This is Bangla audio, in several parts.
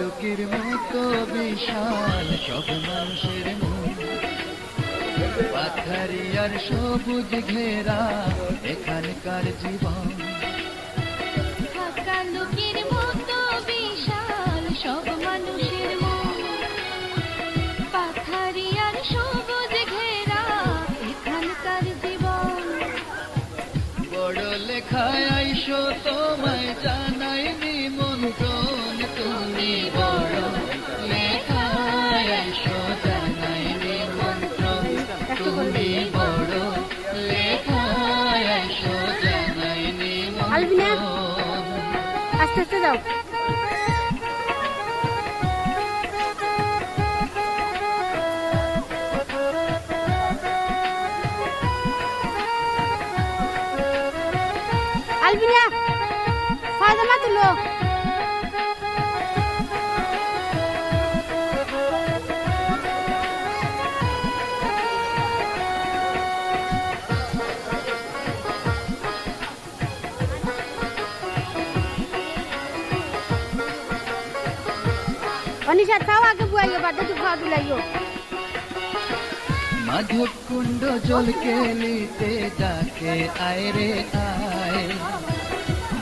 লোকের মতো বিশাল সব মানুষের মন, পাথারিয়ার সবুজ ঘেরা এখানকার জীবন। লোকের মতো বিশাল সব মানুষের মন, পাথারিয়ার সবুজ ঘেরা এখানকার জীবন। বড় লেখায় আইসো তোমায় জানাই নিমন্ত্রণ, তুমি বড় লেখায় আইসো জানাই নিমন্ত্রণ, তুমি বড় লেখায় আইসো জানাই নিমন্ত্রণ। আস্তে আস্তে যাও। আলবিনা ফায়দামা তুলো। অনিশা তাও আগে বুয়াইও, বাদে তুই খাওয়া দুলাইও। মাধব কুণ্ড জল কেলিতে ডাকে আয় রে আয়,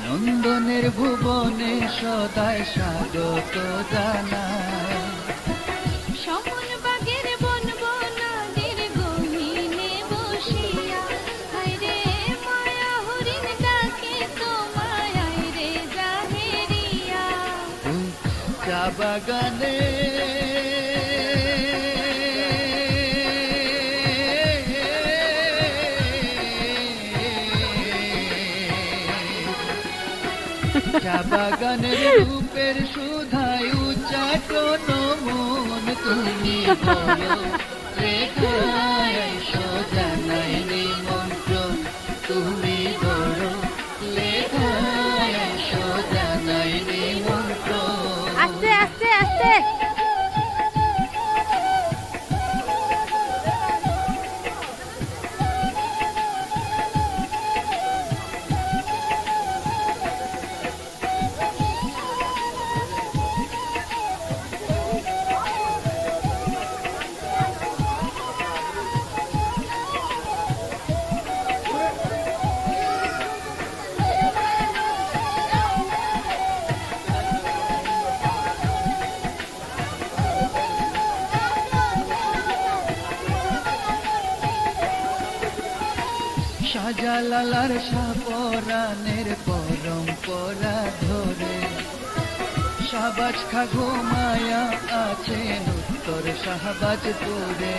নন্দনের ভুবনে সদায় স্বাগত জানায়। সমন বাগের বন বনাদের গহীনে বসিয়া, হায় রে মায়া হরিণ ডাকে তোমায়, আয় রে জাহেরিয়া। চা বাগানে চা বাগানের রূপের সুধায় উচ্চাটন মন, তুমি বড় লেখায় আইসো জানাই নিমন্ত্রণ, তুমি বড় লেখায় আইসো জানাই নিমন্ত্রণ। আস্তে আস্তে আস্তে। শাহজালালার শাহপরানের পরম্পরা ধরে শাহবাজ খা ঘুমায়া আছেন উত্তর শাহবাজপুরে।